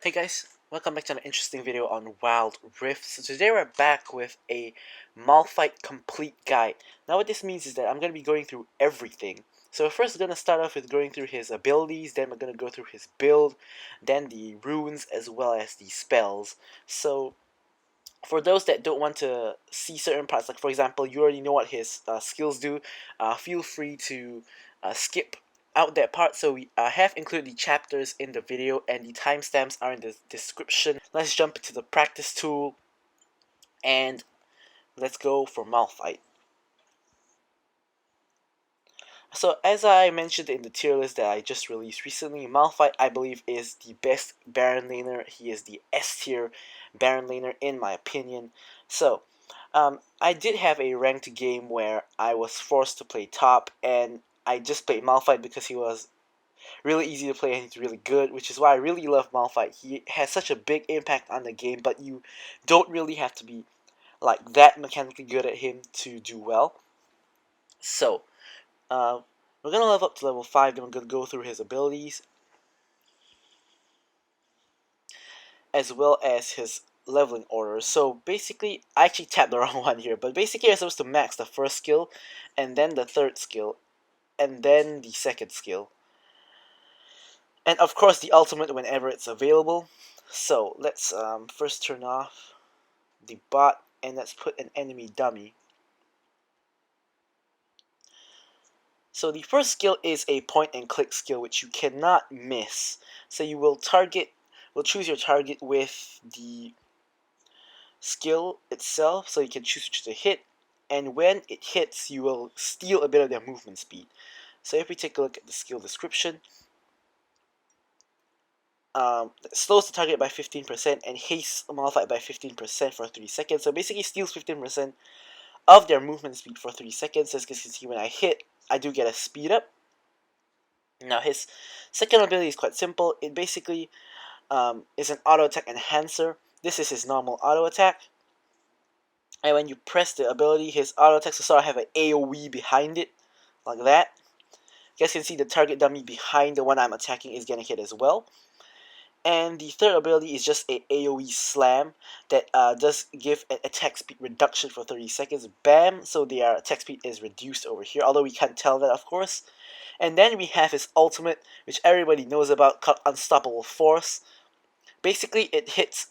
Hey guys, welcome back to an interesting video on Wild Rift. So today we're back with a Malphite complete guide. Now what this means is that I'm going to be going through everything. So we're first going to start off with going through his abilities, then we're going to go through his build, then the runes as well as the spells. So for those that don't want to see certain parts, like for example, you already know what his skills do, feel free to skip out that part. So we have included the chapters in the video and the timestamps are in the description. Let's jump into the practice tool and let's go for Malphite. So as I mentioned in the tier list that I just released recently, Malphite I believe is the best Baron laner. He is the S tier Baron laner in my opinion. So I did have a ranked game where I was forced to play top, and I just played Malphite because he was really easy to play and he's really good, which is why I really love Malphite. He has such a big impact on the game, but you don't really have to be like that mechanically good at him to do well. So we're gonna level up to level 5, then we're gonna go through his abilities as well as his leveling order. So basically, I actually tapped the wrong one here, but basically you're supposed to max the first skill, and then the third skill, and then the second skill. And of course the ultimate whenever it's available. So let's first turn off the bot, and let's put an enemy dummy. So the first skill is a point and click skill which you cannot miss. So you will choose your target with the skill itself, so you can choose which to hit, and when it hits you will steal a bit of their movement speed. So if we take a look at the skill description, it slows the target by 15% and hastes Malphite by 15% for 3 seconds. So basically steals 15% of their movement speed for 3 seconds. As you can see, when I hit, I do get a speed up. Now his second ability is quite simple. It basically is an auto attack enhancer. This is his normal auto attack. And when you press the ability, his auto attacks will sort of have an AoE behind it, like that. You guys can see the target dummy behind the one I'm attacking is getting hit as well. And the third ability is just a AoE slam that does give an attack speed reduction for 30 seconds. Bam! So their attack speed is reduced over here, although we can't tell that, of course. And then we have his ultimate, which everybody knows about, called Unstoppable Force. Basically, it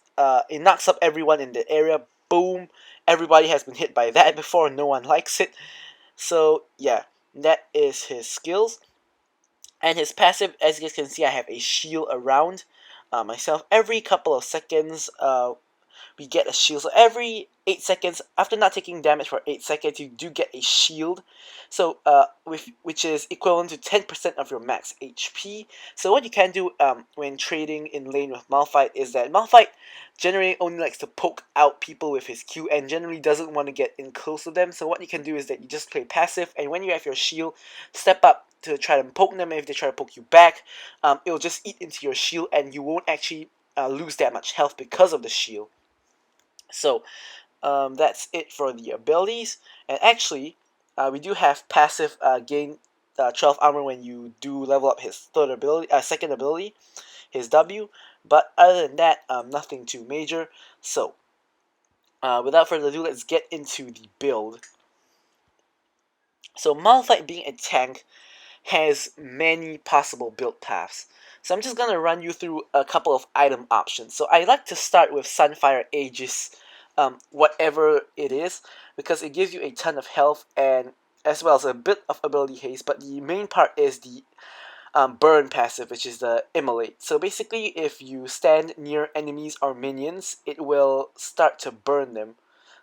knocks up everyone in the area. Boom! Everybody has been hit by that before. No one likes it. So yeah, that is his skills. And his passive, as you guys can see, I have a shield around myself. Every couple of seconds, we get a shield. So every 8 seconds, after not taking damage for 8 seconds, you do get a shield. So which is equivalent to 10% of your max HP. So what you can do when trading in lane with Malphite is that Malphite generally only likes to poke out people with his Q and generally doesn't want to get in close to them. So what you can do is that you just play passive, and when you have your shield, step up to try to poke them. And if they try to poke you back, it'll just eat into your shield and you won't actually lose that much health because of the shield. So that's it for the abilities. And actually, we do have passive gain 12 armor when you do level up his second ability, his W. But other than that, nothing too major. So without further ado, let's get into the build. So Malphite, being a tank, has many possible build paths. So I'm just going to run you through a couple of item options. So I like to start with Sunfire Aegis, whatever it is, because it gives you a ton of health and as well as a bit of ability haste, but the main part is the burn passive, which is the immolate. So basically, if you stand near enemies or minions, it will start to burn them.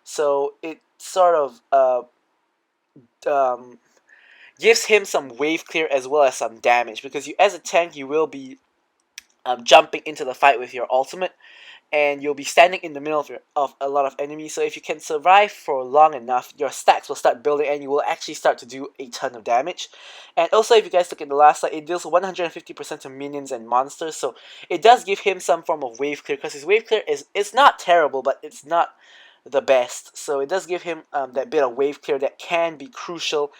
So it sort of um, gives him some wave clear as well as some damage, because you, as a tank, you will be jumping into the fight with your ultimate, and you'll be standing in the middle of a lot of enemies. So if you can survive for long enough, your stacks will start building and you will actually start to do a ton of damage. And also, if you guys look at the last slide, it deals 150% to minions and monsters, so it does give him some form of wave clear, because his wave clear it's not terrible, but it's not the best. So it does give him that bit of wave clear that can be crucial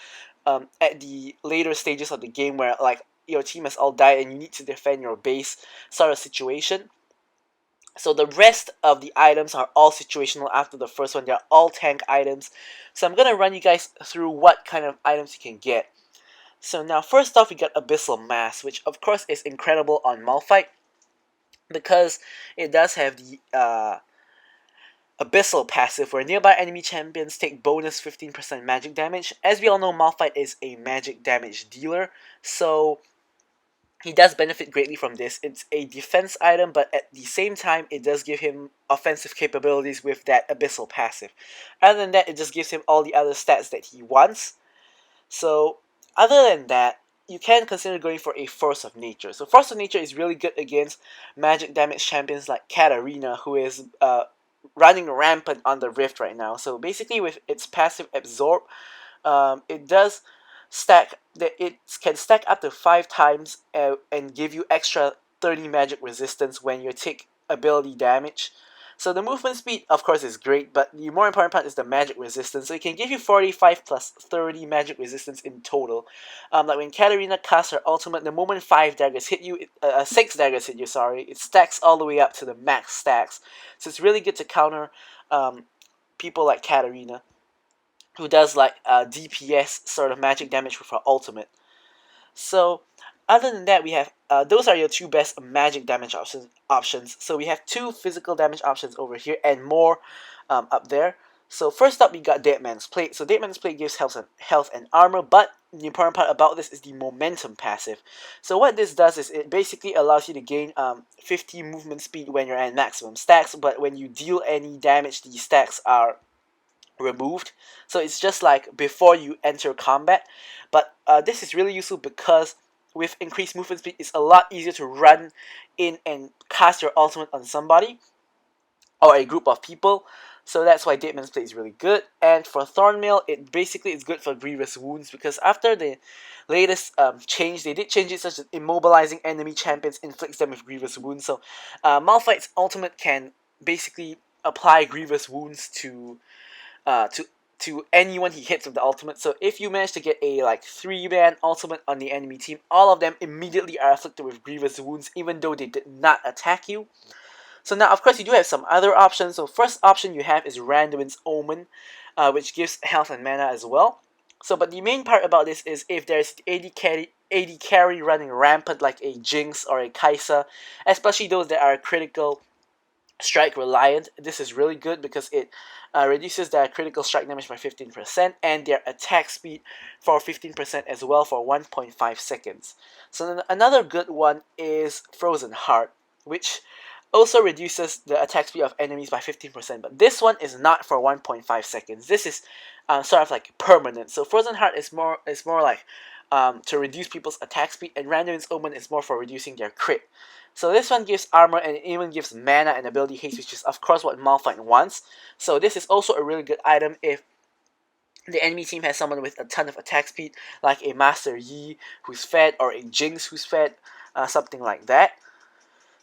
at the later stages of the game, where like your team has all died and you need to defend your base sort of situation. So the rest of the items are all situational after the first one. They're all tank items. So I'm going to run you guys through what kind of items you can get. So now first off we got Abyssal Mass, which of course is incredible on Malphite because it does have the Abyssal passive where nearby enemy champions take bonus 15% magic damage. As we all know, Malphite is a magic damage dealer, so he does benefit greatly from this. It's a defense item, but at the same time, it does give him offensive capabilities with that Abyssal passive. Other than that, it just gives him all the other stats that he wants. So, other than that, you can consider going for a Force of Nature. So, Force of Nature is really good against magic damage champions like Katarina, who is running rampant on the Rift right now. So, basically, with its passive Absorb, it does stack that it can stack up to 5 times and give you extra 30 magic resistance when you take ability damage. So the movement speed, of course, is great, but the more important part is the magic resistance. So it can give you 45 plus 30 magic resistance in total. Like when Katarina casts her ultimate, the moment 5 daggers hit you, 6 daggers hit you, sorry, it stacks all the way up to the max stacks. So it's really good to counter people like Katarina, who does like DPS sort of magic damage with her ultimate. So other than that, we have those are your two best magic damage options. So we have 2 physical damage options over here and more up there. So first up, we got Dead Man's Plate. So Dead Man's Plate gives health and armor, but the important part about this is the momentum passive. So what this does is it basically allows you to gain 50 movement speed when you're at maximum stacks, but when you deal any damage, the stacks are removed. So it's just like before you enter combat. But this is really useful because with increased movement speed, it's a lot easier to run in and cast your ultimate on somebody or a group of people. So that's why Dead Man's Plate is really good. And for Thornmail, it basically is good for Grievous Wounds because after the latest change, they did change it such that immobilizing enemy champions inflicts them with Grievous Wounds. So Malphite's ultimate can basically apply Grievous Wounds to uh, to to anyone he hits with the ultimate. So if you manage to get a like 3-man ultimate on the enemy team, all of them immediately are afflicted with grievous wounds, even though they did not attack you. So now, of course, you do have some other options. So first option you have is Randuin's Omen, which gives health and mana as well. So, but the main part about this is if there's AD carry running rampant like a Jinx or a Kaisa, especially those that are critical strike reliant, this is really good because it reduces their critical strike damage by 15% and their attack speed for 15% as well for 1.5 seconds. So then another good one is Frozen Heart, which also reduces the attack speed of enemies by 15%, but this one is not for 1.5 seconds. This is sort of like permanent. So Frozen Heart is more like to reduce people's attack speed, and Random's Omen is more for reducing their crit. So this one gives armor and it even gives mana and ability haste, which is of course what Malphite wants. So this is also a really good item if the enemy team has someone with a ton of attack speed, like a Master Yi who's fed or a Jinx who's fed, something like that.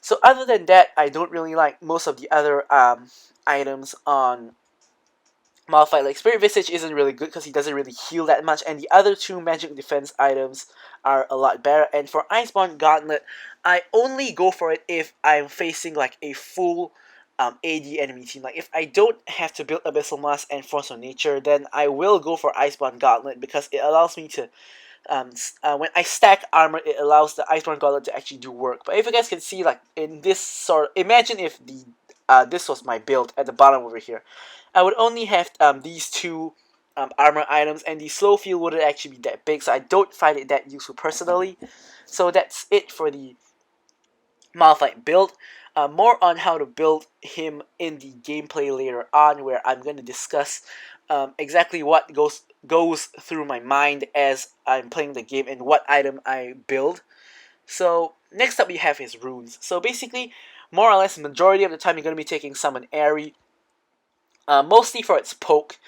So other than that, I don't really like most of the other items on Malphite. Like Spirit Visage isn't really good because he doesn't really heal that much, and the other 2 magic defense items are a lot better. And for Iceborne Gauntlet, I only go for it if I'm facing like a full AD enemy team. Like if I don't have to build Abyssal Mass and Force of Nature, then I will go for Iceborne Gauntlet because it allows me to when I stack armor, it allows the Iceborne Gauntlet to actually do work. But if you guys can see, like in this sort, imagine if the this was my build at the bottom over here. I would only have these 2 armor items, and the slow field wouldn't actually be that big, so I don't find it that useful personally. So that's it for the Malphite build. More on how to build him in the gameplay later on, where I'm going to discuss exactly what goes through my mind as I'm playing the game and what item I build. So next up we have his runes. So basically, more or less, the majority of the time you're going to be taking Summon Airy, mostly for its poke.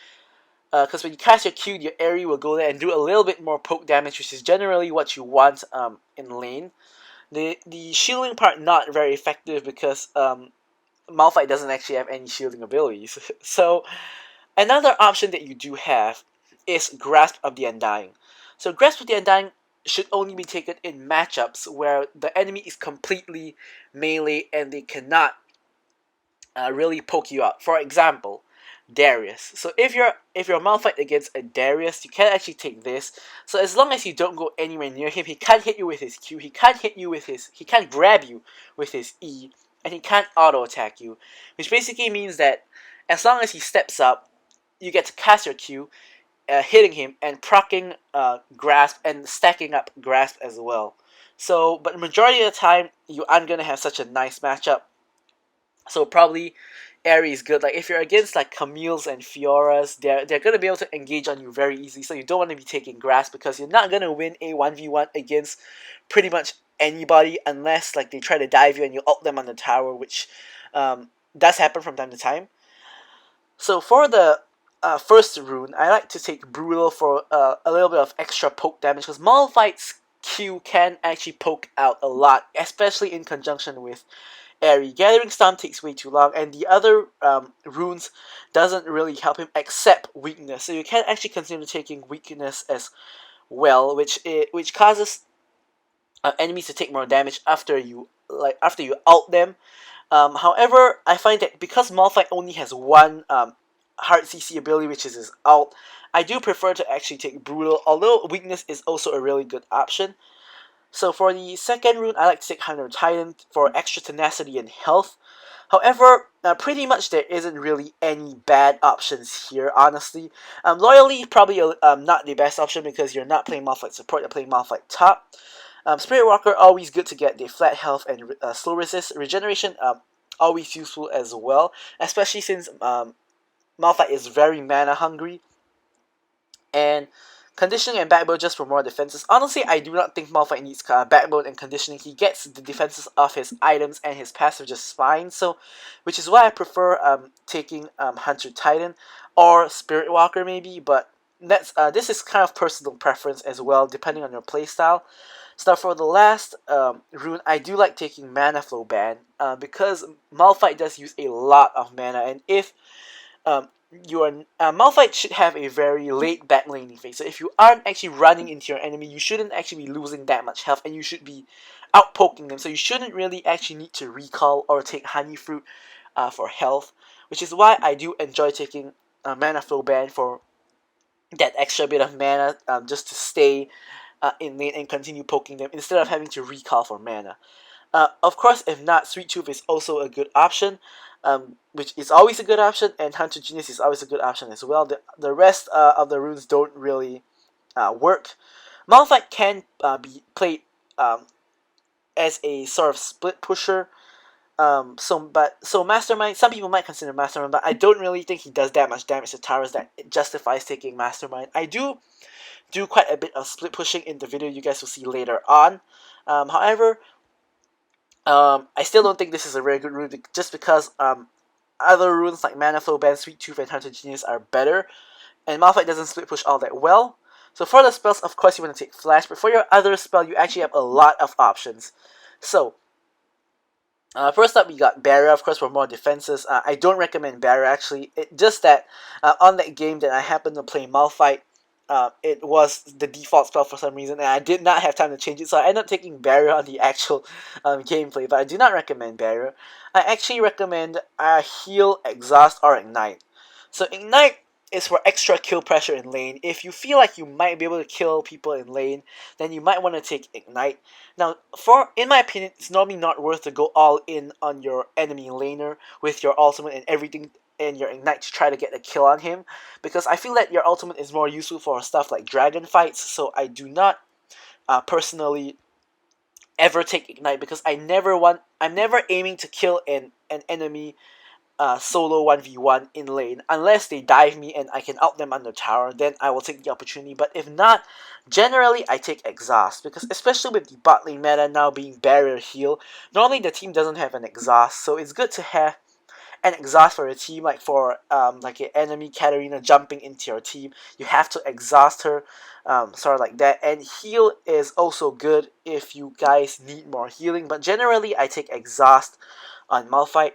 Because when you cast your Q, your Airy will go there and do a little bit more poke damage, which is generally what you want in lane. The shielding part not very effective because Malphite doesn't actually have any shielding abilities. So another option that you do have is Grasp of the Undying. So Grasp of the Undying should only be taken in matchups where the enemy is completely melee and they cannot really poke you out. For example, Darius. So if you're Malphite against a Darius, you can actually take this. So as long as you don't go anywhere near him, he can't hit you with his Q, he can't grab you with his E, and he can't auto attack you. Which basically means that as long as he steps up, you get to cast your Q, hitting him and proccing Grasp and stacking up Grasp as well. So, but the majority of the time, you aren't gonna have such a nice matchup. So probably Aerie is good. Like if you're against like Camille's and Fiora's, they're gonna be able to engage on you very easily. So you don't want to be taking Grasp because you're not gonna win a 1v1 against pretty much anybody unless like they try to dive you and you ult them on the tower, which does happen from time to time. So for the first rune, I like to take Brutal for a little bit of extra poke damage because Malphite's Q can actually poke out a lot, especially in conjunction with Aerie. Gathering Storm takes way too long, and the other runes doesn't really help him except Weakness. So you can actually consider taking Weakness as well, which causes enemies to take more damage after you ult them. However, I find that because Malphite only has one hard CC ability, which is his ult, I do prefer to actually take Brutal, although Weakness is also a really good option. So for the second rune, I like to take Hunter Titan for extra tenacity and health. However, pretty much there isn't really any bad options here, honestly. Loyally, probably not the best option because you're not playing Malphite support, you're playing Malphite top. Spirit Walker, always good to get the flat health and slow resist. Regeneration, always useful as well, especially since Malphite is very mana hungry. And conditioning and backbone just for more defenses. Honestly, I do not think Malphite needs backbone and conditioning. He gets the defenses of his items and his passive just fine. So, which is why I prefer taking Hunter Titan or Spirit Walker maybe. But that's this is kind of personal preference as well, depending on your playstyle. So for the last rune, I do like taking Mana Flow Ban because Malphite does use a lot of mana, and if your Malphite should have a very late backlining phase. So if you aren't actually running into your enemy, you shouldn't actually be losing that much health, and you should be outpoking them. So you shouldn't really actually need to recall or take Honey Fruit for health, which is why I do enjoy taking Mana Flow Ban for that extra bit of mana just to stay in lane and continue poking them instead of having to recall for mana. Of course, if not, Sweet Tooth is also a good option, which is always a good option, and Hunter Genius is always a good option as well. The rest of the runes don't really work. Malphite can be played as a sort of split pusher. So Mastermind, some people might consider Mastermind, but I don't really think he does that much damage to towers that it justifies taking Mastermind. I do quite a bit of split pushing in the video you guys will see later on. However, I still don't think this is a very good rune just because other runes like Mana Flow Ban, Sweet Tooth, and Hunter Genius are better, and Malphite doesn't split push all that well. So for the spells, of course, you want to take Flash, but for your other spell, you actually have a lot of options. So, first up, we got Barrier, of course, for more defenses. I don't recommend Barrier, actually. Just that on that game that I happened to play Malphite, it was the default spell for some reason, and I did not have time to change it, so I ended up taking Barrier on the actual gameplay, but I do not recommend Barrier. I actually recommend Heal, Exhaust, or Ignite. So Ignite is for extra kill pressure in lane. If you feel like you might be able to kill people in lane, then you might want to take Ignite. Now, in my opinion, it's normally not worth to go all in on your enemy laner with your ultimate and everything and your Ignite to try to get a kill on him, because I feel that your ultimate is more useful for stuff like dragon fights, so I do not personally ever take Ignite because I'm never aiming to kill an enemy solo 1v1 in lane unless they dive me and I can out them on the tower. Then I will take the opportunity, but if not, generally I take Exhaust because especially with the bot lane meta now being Barrier Heal, normally the team doesn't have an Exhaust, so it's good to have an Exhaust for a team. Like for like an enemy Katarina jumping into your team, you have to exhaust her, sort of like that. And Heal is also good if you guys need more healing, but generally I take Exhaust on Malphite.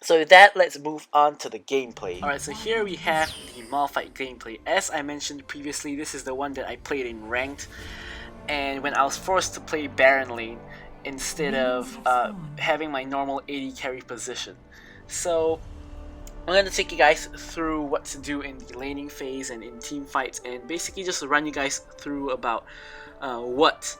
So with that, let's move on to the gameplay. Alright, so here we have the Malphite gameplay. As I mentioned previously, this is the one that I played in Ranked, and when I was forced to play Baron lane instead of having my normal AD carry position. So I'm going to take you guys through what to do in the laning phase and in team fights, and basically just run you guys through about what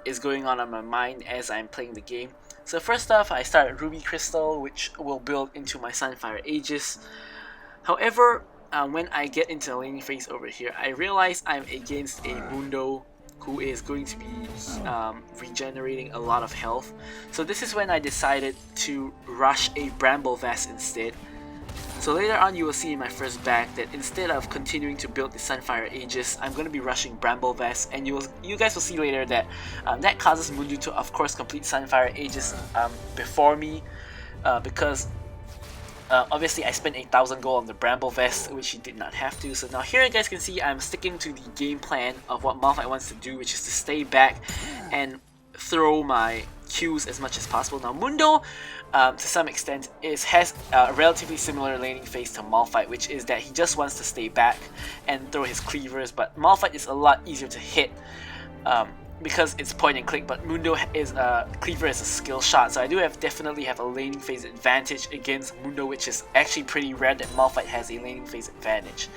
is going on my mind as I'm playing the game. So first off, I start at Ruby Crystal, which will build into my Sunfire Aegis. However, when I get into the laning phase over here, I realize I'm against a Mundo who is going to be regenerating a lot of health. So this is when I decided to rush a Bramble Vest instead. So later on you will see in my first back that instead of continuing to build the Sunfire Aegis, I'm going to be rushing Bramble Vest, and you guys will see later that that causes Mundu to of course complete Sunfire Aegis before me, because obviously I spent 8,000 gold on the Bramble Vest, which he did not have to. So now here you guys can see I'm sticking to the game plan of what Malphite wants to do, which is to stay back and throw my Qs as much as possible. Now Mundo, to some extent, has a relatively similar laning phase to Malphite, which is that he just wants to stay back and throw his cleavers, but Malphite is a lot easier to hit because it's point and click, but Mundo is cleaver as a skill shot, so I do definitely have a laning phase advantage against Mundo, which is actually pretty rare that Malphite has a laning phase advantage.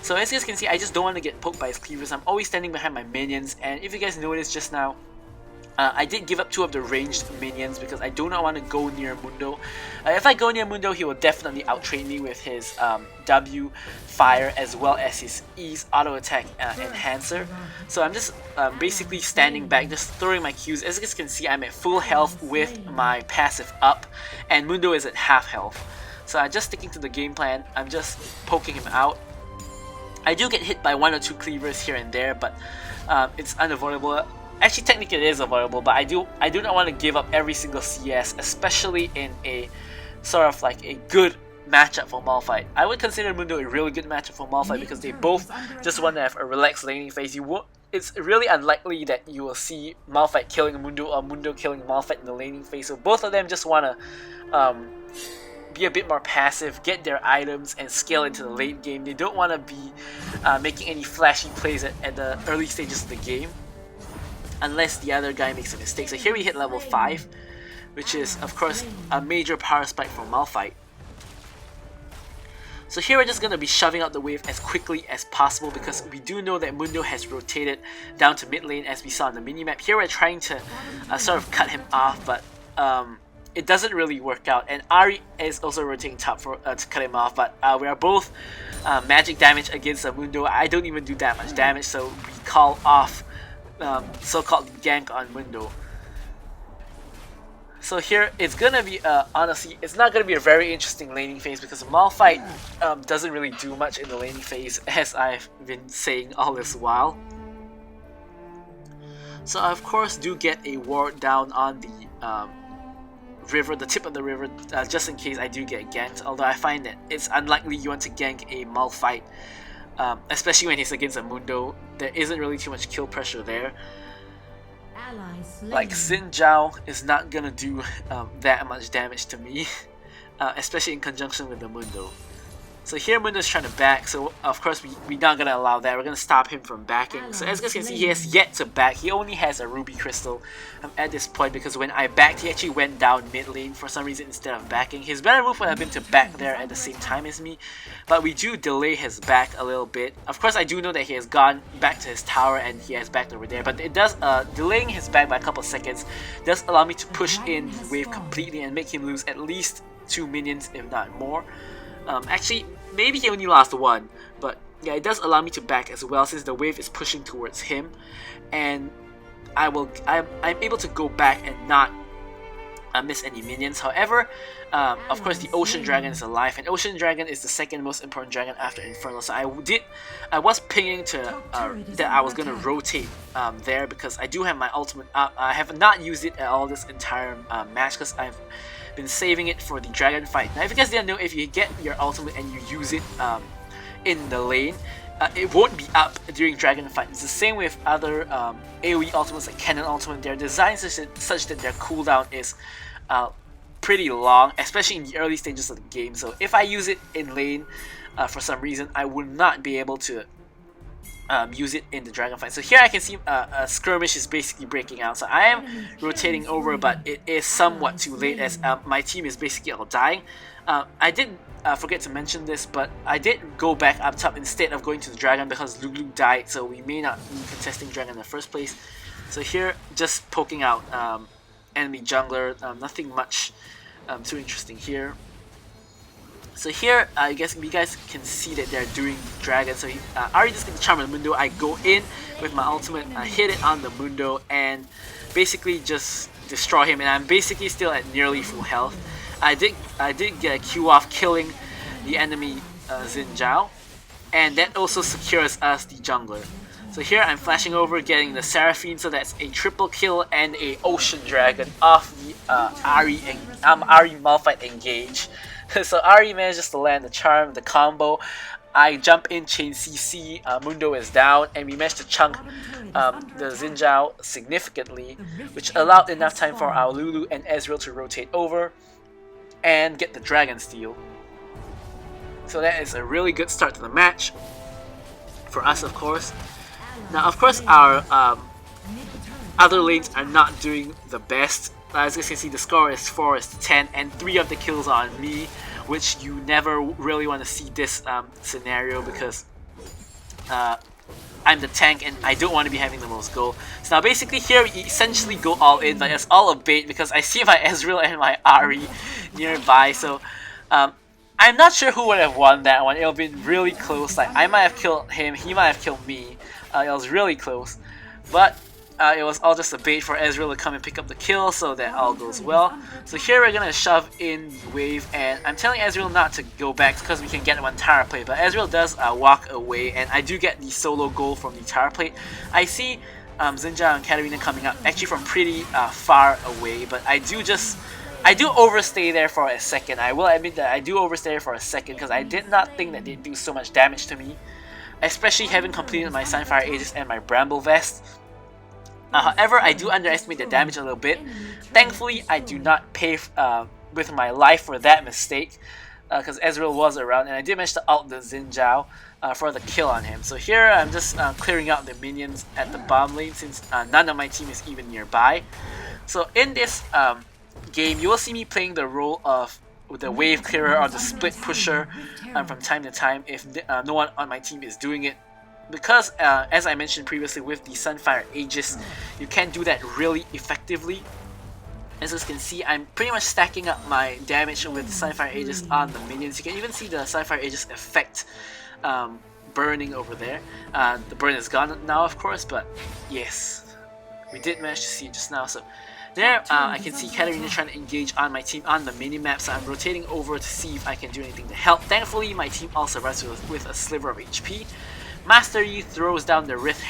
So as you guys can see, I just don't want to get poked by his cleavers. I'm always standing behind my minions, and if you guys noticed just now, I did give up 2 of the ranged minions because I do not want to go near Mundo. If I go near Mundo, he will definitely out-train me with his W fire as well as his E's auto attack enhancer. So I'm just basically standing back, just throwing my Qs. As you guys can see, I'm at full health with my passive up, and Mundo is at half health. So I'm just sticking to the game plan. I'm just poking him out. I do get hit by 1 or 2 cleavers here and there, but it's unavoidable. Actually, technically it is avoidable, but I do not want to give up every single CS, especially in a sort of like a good matchup for Malphite. I would consider Mundo a really good matchup for Malphite because they both just want to have a relaxed laning phase. It's really unlikely that you will see Malphite killing Mundo or Mundo killing Malphite in the laning phase. So both of them just want to be a bit more passive, get their items, and scale into the late game. They don't want to be making any flashy plays at the early stages of the game, unless the other guy makes a mistake. So here we hit level 5, which is of course a major power spike for Malphite. So here we're just going to be shoving out the wave as quickly as possible because we do know that Mundo has rotated down to mid lane as we saw on the minimap. Here we're trying to sort of cut him off, but it doesn't really work out. And Ari is also rotating top to cut him off, but we are both magic damage against Mundo. I don't even do that much damage, so we call off so-called gank on Mundo. So here it's gonna be honestly, it's not gonna be a very interesting laning phase because Malphite doesn't really do much in the laning phase, as I've been saying all this while. So I of course do get a ward down on the river, the tip of the river, just in case I do get ganked. Although I find that it's unlikely you want to gank a Malphite. Especially when he's against a Mundo, there isn't really too much kill pressure there. Like Xin Zhao is not gonna do that much damage to me, especially in conjunction with the Mundo. So here Mundo's trying to back, so of course we're not gonna allow that. We're gonna stop him from backing. So as you guys can see, he has yet to back. He only has a Ruby Crystal at this point because when I backed, he actually went down mid lane for some reason instead of backing. His better move would have been to back there at the same time as me, but we do delay his back a little bit. Of course, I do know that he has gone back to his tower and he has backed over there, but it does delaying his back by a couple seconds does allow me to push in the wave completely and make him lose at least 2 minions, if not more. Actually, maybe he only lost 1, but yeah, it does allow me to back as well since the wave is pushing towards him, and I'm able to go back and not miss any minions. However, of course, the Ocean Dragon is alive, and Ocean Dragon is the second most important dragon after Infernal. So I was pinging to that I was gonna rotate there because I do have my ultimate up. I have not used it at all this entire match because I've been saving it for the dragon fight. Now if you guys didn't know, if you get your ultimate and you use it in the lane, it won't be up during dragon fight. It's the same with other AoE ultimates like Cannon Ultimate. They're designed such that their cooldown is pretty long, especially in the early stages of the game. So if I use it in lane for some reason, I would not be able to use it in the dragon fight. So here I can see a skirmish is basically breaking out. So I am rotating over, but it is somewhat too late as my team is basically all dying. I did forget to mention this, but I did go back up top instead of going to the dragon because Lulu died, so we may not be contesting dragon in the first place. So here, just poking out enemy jungler, nothing much too interesting here. So here, I guess you guys can see that they're doing dragon. So Ahri just gets the charm on the Mundo. I go in with my ultimate, I hit it on the Mundo, and basically just destroy him. And I'm basically still at nearly full health. I did get a Q off killing the enemy Xin Zhao, and that also secures us the jungler. So here I'm flashing over, getting the Seraphine, so that's a triple kill and a Ocean Dragon off the Ahri Malphite engage. So Ahri manages to land the charm, the combo. I jump in, chain CC, Mundo is down, and we managed to chunk the Xin Zhao significantly, which allowed enough time for our Lulu and Ezreal to rotate over and get the Dragon Steal. So that is a really good start to the match for us, of course. Now, of course, our other lanes are not doing the best. As you can see, the score is 4-10, and 3 of the kills are on me, which you never really want to see this scenario because I'm the tank and I don't want to be having the most goal. So now basically here we essentially go all in, but it's all a bait because I see my Ezreal and my Ahri nearby. So I'm not sure who would have won that one. It would have been really close. Like I might have killed him, he might have killed me. It was really close, but it was all just a bait for Ezreal to come and pick up the kill, so that all goes well. So here we're gonna shove in the wave, and I'm telling Ezreal not to go back because we can get one tower plate, but Ezreal does walk away, and I do get the solo goal from the tower plate. I see Xin Zhao and Katarina coming up actually from pretty far away, but I do overstay there for a second. I will admit that I do overstay there for a second because I did not think that they'd do so much damage to me, especially having completed my Sunfire Aegis and my Bramble Vest. However, I do underestimate the damage a little bit. Thankfully, I do not pay with my life for that mistake because Ezreal was around, and I did manage to ult the Xin Zhao for the kill on him. So here I'm just clearing out the minions at the bottom lane since none of my team is even nearby. So in this game, you will see me playing the role of the wave clearer or the split pusher from time to time if no one on my team is doing it. Because, as I mentioned previously with the Sunfire Aegis, you can do that really effectively. As you can see, I'm pretty much stacking up my damage with the Sunfire Aegis on the minions. You can even see the Sunfire Aegis effect burning over there. The burn is gone now, of course, but yes, we did manage to see it just now. So there, I can see Katarina trying to engage on my team on the mini-map, so I'm rotating over to see if I can do anything to help. Thankfully, my team all survives with a sliver of HP. Master Yi throws down the Rift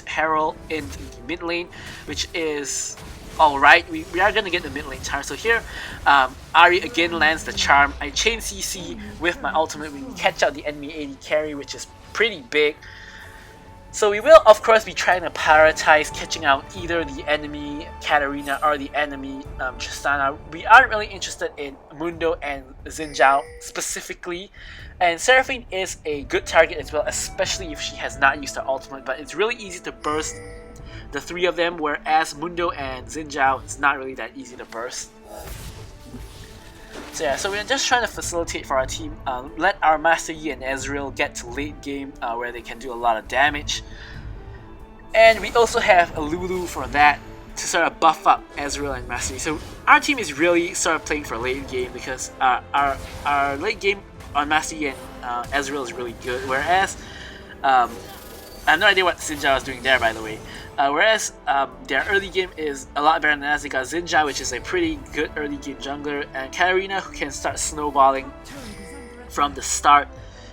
Herald into the mid lane, which is alright. We are going to get the mid lane tower. So here, Ahri again lands the charm. I chain CC with my ultimate. We catch out the enemy AD carry, which is pretty big. So we will, of course, be trying to prioritize catching out either the enemy Katarina or the enemy Tristana. We aren't really interested in Mundo and Xin Zhao specifically. And Seraphine is a good target as well, especially if she has not used her ultimate. But it's really easy to burst the 3 of them, whereas Mundo and Xin Zhao, it's not really that easy to burst. So yeah, so we're just trying to facilitate for our team, let our Master Yi and Ezreal get to late game where they can do a lot of damage. And we also have a Lulu for that to sort of buff up Ezreal and Master Yi. So our team is really sort of playing for late game because our late game on Master Yi and Ezreal is really good, whereas I have no idea what Xin Zhao is doing there, by the way. Whereas their early game is a lot better than us. They got Xin Zhao, which is a pretty good early game jungler, and Katarina, who can start snowballing from the start.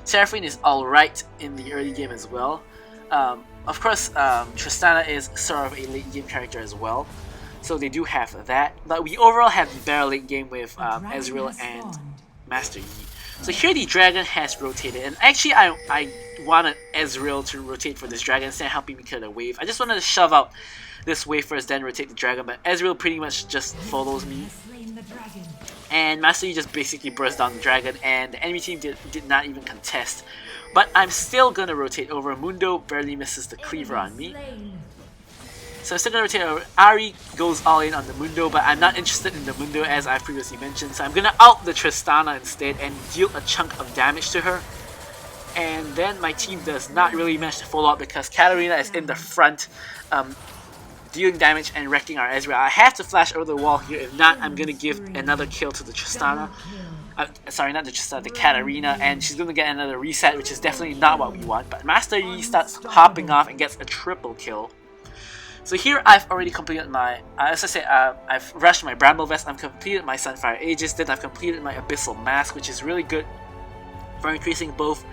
Seraphine is alright in the early game as well. Of course, Tristana is sort of a late game character as well, so they do have that. But we overall have the better late game with Ezreal and Master Yi. So here the dragon has rotated, and actually I wanted Ezreal to rotate for this dragon instead of helping me clear the wave. I just wanted to shove out this wave first, then rotate the dragon, but Ezreal pretty much just follows me. And Master Yi just basically burst down the dragon, and the enemy team did not even contest But I'm still gonna rotate over. Mundo barely misses the cleaver on me. So I'm still gonna rotate over. Ahri goes all in on the Mundo, but I'm not interested in the Mundo as I previously mentioned. So I'm gonna out the Tristana instead and deal a chunk of damage to her. And then my team does not really manage to follow up because Katarina is in the front, dealing damage and wrecking our Ezreal. I have to flash over the wall here. If not, I'm gonna give another kill to the Tristana. Sorry, not the Tristana, the Katarina, and she's gonna get another reset, which is definitely not what we want. But Master Yi starts hopping off and gets a triple kill. So here I've already completed my, as I said, I've rushed my Bramble Vest, I've completed my Sunfire Aegis, then I've completed my Abyssal Mask, which is really good for increasing both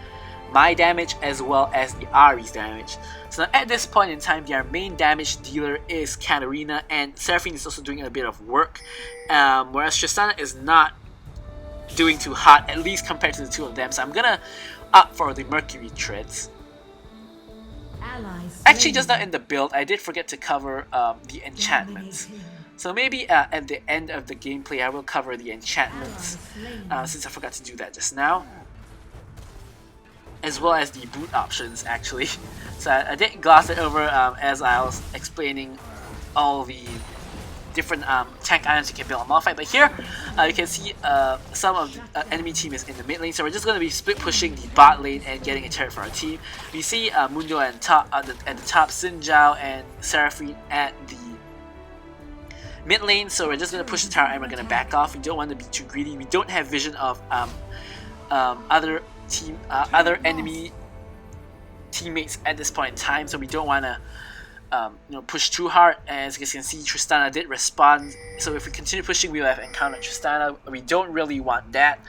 my damage as well as the Ahri's damage. So now at this point in time, their main damage dealer is Katarina, and Seraphine is also doing a bit of work, whereas Tristana is not doing too hot, at least compared to the two of them. So I'm gonna opt for the Mercury Treads. Actually, just now in the build, I did forget to cover the enchantments. So maybe at the end of the gameplay, I will cover the enchantments, since I forgot to do that just now. As well as the boot options, actually. So I did gloss it over as I was explaining all the different tank items you can build on Malphite. But here, you can see some of the enemy team is in the mid lane, so we're just going to be split pushing the bot lane and getting a turret for our team. We see Mundo at the top, Xin Zhao and Seraphine at the mid lane, so we're just going to push the tower and we're going to back off. We don't want to be too greedy. We don't have vision of other enemy teammates at this point in time, so we don't want to push too hard. As you can see, Tristana did respond, so if we continue pushing, we will have encountered Tristana. We don't really want that,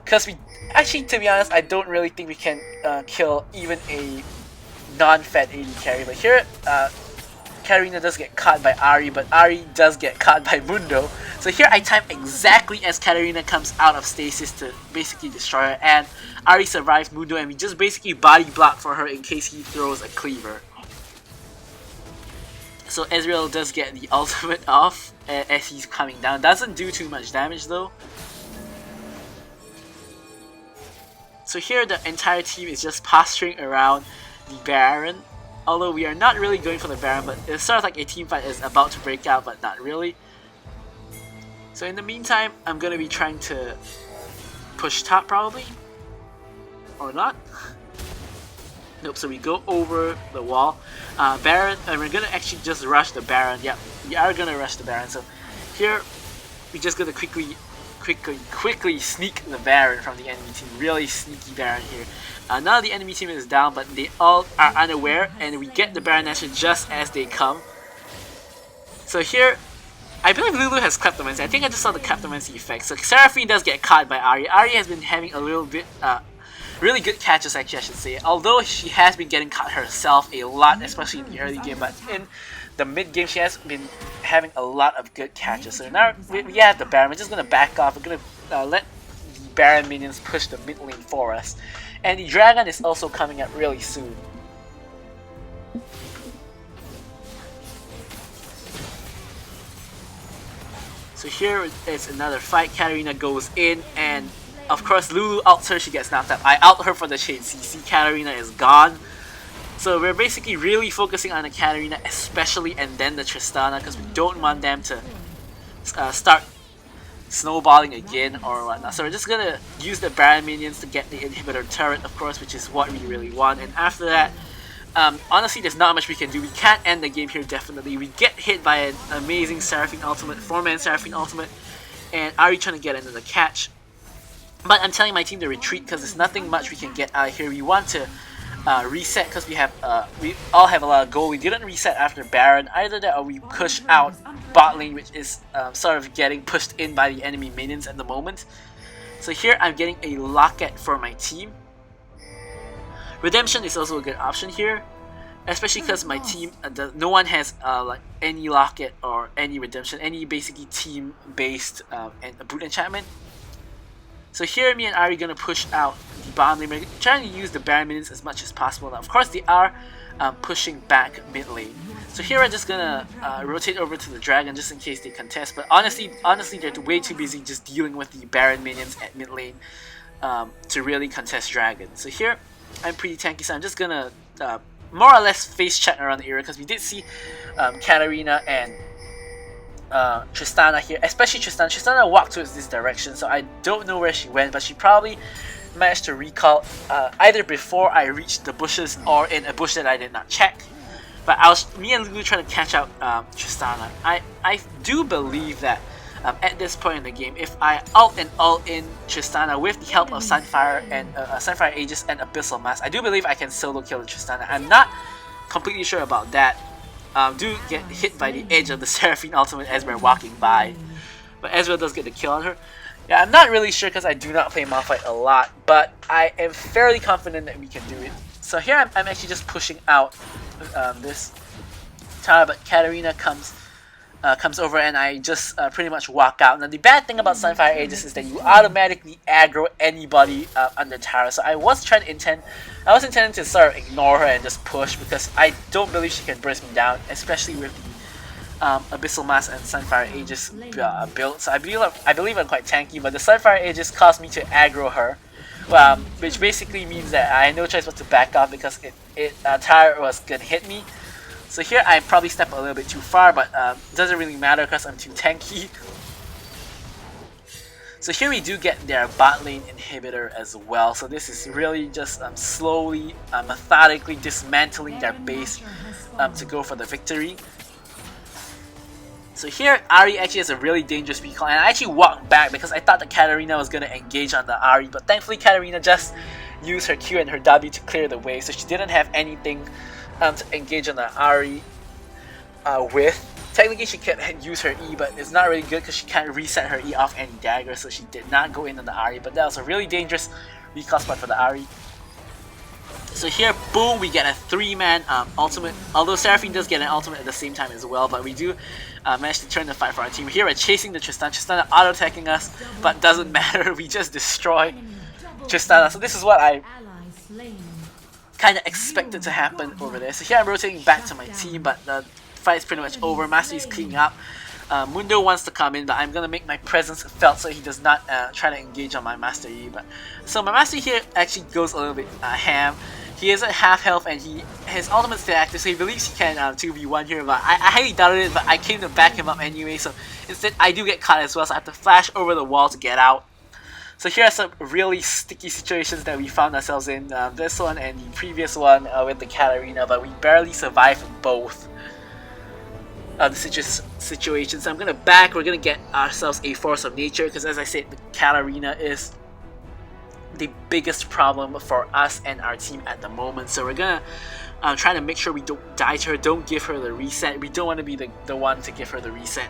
because we actually, to be honest, I don't really think we can kill even a non-fed AD carry. But here, Katarina does get caught by Ahri, but Ahri does get caught by Mundo. So here I time exactly as Katarina comes out of stasis to basically destroy her, and Ahri survives Mundo, and we just basically body block for her in case he throws a cleaver. So Ezreal does get the ultimate off as he's coming down. Doesn't do too much damage though. So here the entire team is just posturing around the Baron. Although we are not really going for the Baron, but it's sort of like a team fight is about to break out, but not really. So in the meantime, I'm going to be trying to push top probably. Or not. Nope, so we go over the wall. Baron, and we're going to actually just rush the Baron. Yep, we are going to rush the Baron. So here, we're just going to quickly sneak the Baron from the enemy team. Really sneaky Baron here. Now the enemy team is down, but they all are unaware, and we get the Baron Nashor just as they come. So here, I believe Lulu has Kleptomancy. I think I just saw the Kleptomancy effect. So Seraphine does get caught by Ahri. Ahri has been having a little bit, really good catches actually, I should say. Although she has been getting caught herself a lot, especially in the early game, but in the mid game she has been having a lot of good catches. So now we have the Baron. We're just going to back off. We're going to let the Baron minions push the mid lane for us. And the Dragon is also coming up really soon. So here is another fight. Katarina goes in, and of course Lulu ults her, she gets knocked up. I ult her for the chain CC. Katarina is gone. So we're basically really focusing on the Katarina especially, and then the Tristana, because we don't want them to start snowballing again or whatnot. So we're just gonna use the Baron minions to get the inhibitor turret, of course, which is what we really want. And after that, honestly, there's not much we can do. We can't end the game here, definitely. We get hit by an amazing Seraphine ultimate, 4-man Seraphine ultimate, and Ahri trying to get into the catch. But I'm telling my team to retreat because there's nothing much we can get out of here. We want to reset because we all have a lot of gold. We didn't reset after Baron. Either that or we push out bot lane, which is sort of getting pushed in by the enemy minions at the moment. So here I'm getting a Locket for my team. Redemption is also a good option here, especially because my team, no one has like any Locket or any Redemption, any basically team-based boot enchantment. So here, me and Ahri are gonna push out the bottom lane. We're trying to use the Baron minions as much as possible. Now, of course, they are pushing back mid lane. So here, we're just gonna rotate over to the Dragon just in case they contest. But honestly, they're way too busy just dealing with the Baron minions at mid lane. to really contest Dragon. So here, I'm pretty tanky, so I'm just gonna more or less face check around the area, because we did see Katarina and Tristana here, especially Tristana. Tristana walked towards this direction, so I don't know where she went, but she probably managed to recall either before I reached the bushes or in a bush that I did not check. But me and Lulu trying to catch out Tristana. I do believe that at this point in the game, if I ult in Tristana with the help of Sunfire and Sunfire Aegis and Abyssal Mask, I do believe I can solo kill Tristana. I'm not completely sure about that. Do get hit by the edge of the Seraphine ultimate as we're walking by, but Ezreal does get the kill on her. Yeah, I'm not really sure because I do not play Malphite a lot, but I am fairly confident that we can do it. So here I'm actually just pushing out this tower, but Katarina comes over and I just pretty much walk out. Now the bad thing about Sunfire Aegis is that you automatically aggro anybody under tower. So I was intending to sort of ignore her and just push, because I don't believe she can burst me down, especially with the Abyssal Mask and Sunfire Aegis build. So I believe I'm quite tanky, but the Sunfire Aegis caused me to aggro her, which basically means that I had no choice but to back off, because tower was gonna hit me. So here I probably step a little bit too far, but it doesn't really matter because I'm too tanky. So here we do get their bot lane inhibitor as well. So this is really just slowly, methodically dismantling their base to go for the victory. So here Ahri actually has a really dangerous recall, and I actually walked back because I thought that Katarina was going to engage on the Ahri, but thankfully Katarina just used her Q and her W to clear the way, so she didn't have anything to engage on the Ahri with. Technically she can use her E, but it's not really good because she can't reset her E off any dagger, so she did not go in on the Ahri, but that was a really dangerous recall spot for the Ahri. So here, boom, we get a 3-man ultimate, although Seraphine does get an ultimate at the same time as well, but we do manage to turn the fight for our team. Here we're chasing the Tristana auto-attacking us, but doesn't matter, we just destroy Tristana. So this is what I kind of expected to happen over there. So here I'm rotating back to my team, but the fight is pretty much over. Master is cleaning up. Mundo wants to come in, but I'm gonna make my presence felt so he does not try to engage on my Master Yi. So my Master here actually goes a little bit ham. He is at half health and his ultimate's still active, so he believes he can 2v1 here, but I highly doubted it, but I came to back him up anyway, so instead I do get caught as well, so I have to flash over the wall to get out. So here are some really sticky situations that we found ourselves in, this one and the previous one with the Katarina, but we barely survived both the situations. So I'm gonna back, we're gonna get ourselves a Force of Nature, because as I said, the Katarina is the biggest problem for us and our team at the moment. So we're gonna try to make sure we don't die to her, don't give her the reset. We don't want to be the one to give her the reset.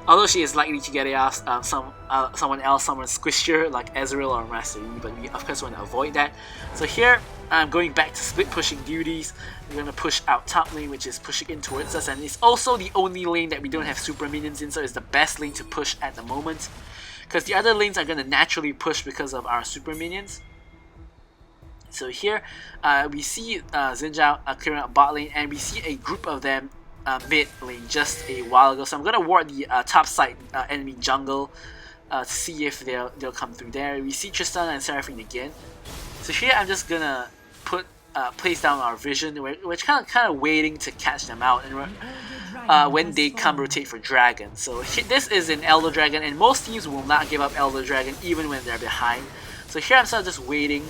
Although she is likely to get it off someone else, someone squishier like Ezreal or Master Yi, but we of course want to avoid that. So here I'm going back to split pushing duties. We're going to push out top lane, which is pushing in towards us, and it's also the only lane that we don't have super minions in, so it's the best lane to push at the moment. Because the other lanes are going to naturally push because of our super minions. So here we see Xin Zhao clearing out bot lane, and we see a group of them mid lane just a while ago. So I'm going to ward the top side enemy jungle to see if they'll come through there. We see Tristana and Seraphine again. So here I'm just going to place down our vision. We're kind of waiting to catch them out, and when they come rotate for dragon. So this is an Elder Dragon, and most teams will not give up Elder Dragon even when they're behind. So here I'm sort of just waiting,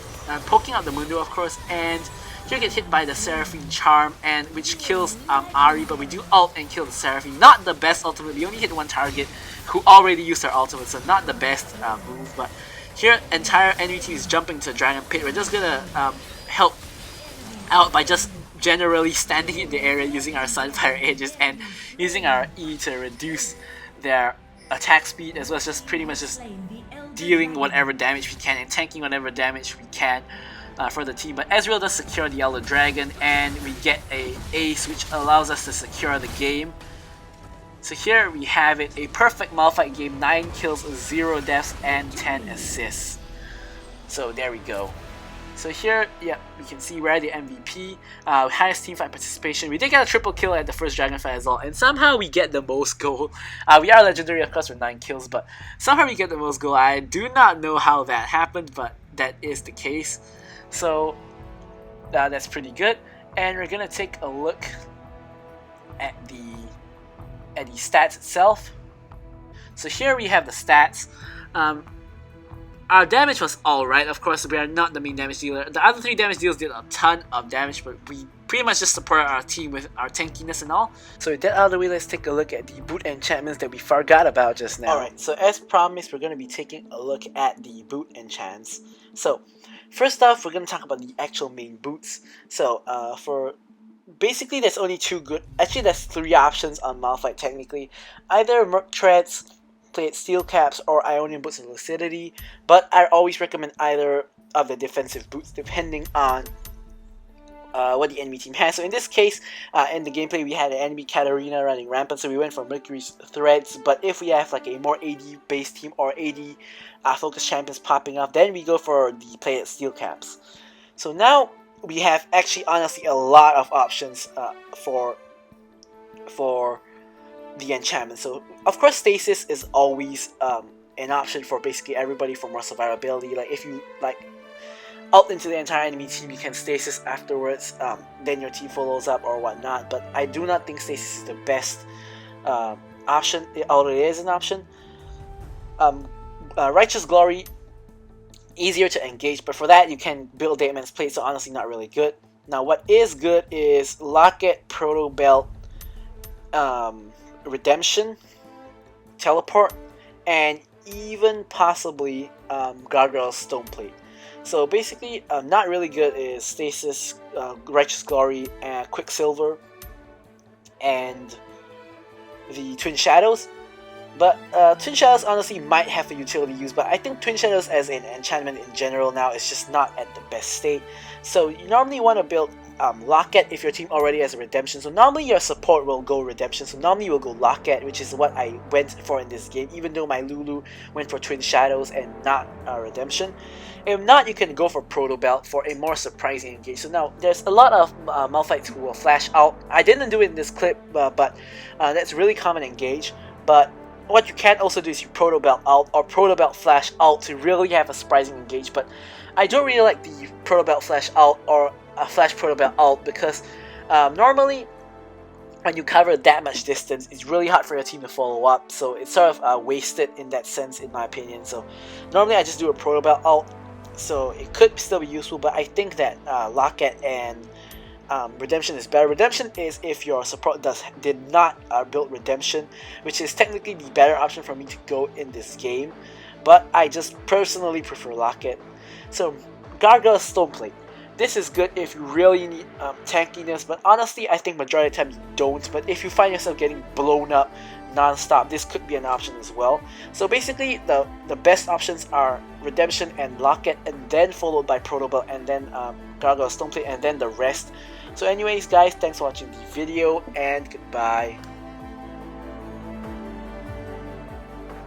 poking out the Mundo of course, and here get hit by the Seraphine Charm, and which kills Ahri, but we do ult and kill the Seraphine. Not the best ultimate, we only hit one target who already used their ultimate, so not the best move, but here entire enemy team is jumping to Dragon Pit. We're just gonna help out by just generally standing in the area using our Sunfire Aegis and using our E to reduce their attack speed, as well as just pretty much just dealing whatever damage we can and tanking whatever damage we can for the team. But Ezreal does secure the Elder Dragon, and we get a ace which allows us to secure the game. So here we have it, a perfect Malphite game, 9 kills, 0 deaths, and 10 assists. So there we go. So here, yeah, we can see we're the MVP, highest teamfight participation. We did get a triple kill at the first dragon fight as well, and somehow we get the most gold. We are legendary of course with 9 kills, but somehow we get the most gold. I do not know how that happened, but that is the case. So that's pretty good. And we're gonna take a look at the stats itself. So here we have the stats. Our damage was alright. Of course, we are not the main damage dealer. The other 3 damage dealers did a ton of damage, but we pretty much just supported our team with our tankiness and all. So with that out of the way, let's take a look at the boot enchantments that we forgot about just now. Alright, so as promised, we're going to be taking a look at the boot enchants. So first off, we're going to talk about the actual main boots. So for basically, there's only 2 good. Actually, there's 3 options on Malphite technically. Either Merc Treads, Plate Steel Caps, or Ionian Boots of Lucidity, but I always recommend either of the defensive boots depending on what the enemy team has. So in this case, in the gameplay, we had an enemy Katarina running rampant, so we went for Mercury's Threads. But if we have like a more AD based team or AD focus champions popping up, then we go for the Plated Steel Caps. So now we have actually honestly a lot of options for the enchantment. So of course Stasis is always an option for basically everybody for more survivability. Like if you like ult into the entire enemy team, you can Stasis afterwards, then your team follows up or whatnot. But I do not think Stasis is the best option, although it is an option. Righteous Glory, easier to engage, but for that you can build Deadman's Plate, so honestly not really good. Now what is good is Locket, Proto Belt, Redemption, Teleport, and even possibly Gargoyle's Stone Plate. So basically, not really good is Stasis, Righteous Glory, and Quicksilver, and the Twin Shadows. But Twin Shadows honestly might have a utility use, but I think Twin Shadows as an enchantment in general now is just not at the best state. So you normally want to build Locket if your team already has a Redemption. So normally your support will go Redemption, so normally you will go Locket, which is what I went for in this game, even though my Lulu went for Twin Shadows and not Redemption. If not, you can go for Proto Belt for a more surprising engage. So now, there's a lot of Malphites who will flash out. I didn't do it in this clip, but that's really common engage. But what you can also do is you Proto Belt out or Proto Belt flash out to really have a surprising engage. But I don't really like the Proto Belt flash out or a flash Proto Belt out because normally when you cover that much distance, it's really hard for your team to follow up. So it's sort of wasted in that sense, in my opinion. So normally I just do a Proto Belt out. So it could still be useful, but I think that Locket and Redemption is better. Redemption is if your support did not build Redemption, which is technically the better option for me to go in this game. But I just personally prefer Locket. So Gargoyle's Stone Plate. This is good if you really need tankiness, but honestly I think majority of the time you don't. But if you find yourself getting blown up non-stop, this could be an option as well. So basically the best options are Redemption and Locket, and then followed by Proto Belt, and then Gargoyle Stone Plate, and then the rest. So anyways guys, thanks for watching the video, and goodbye.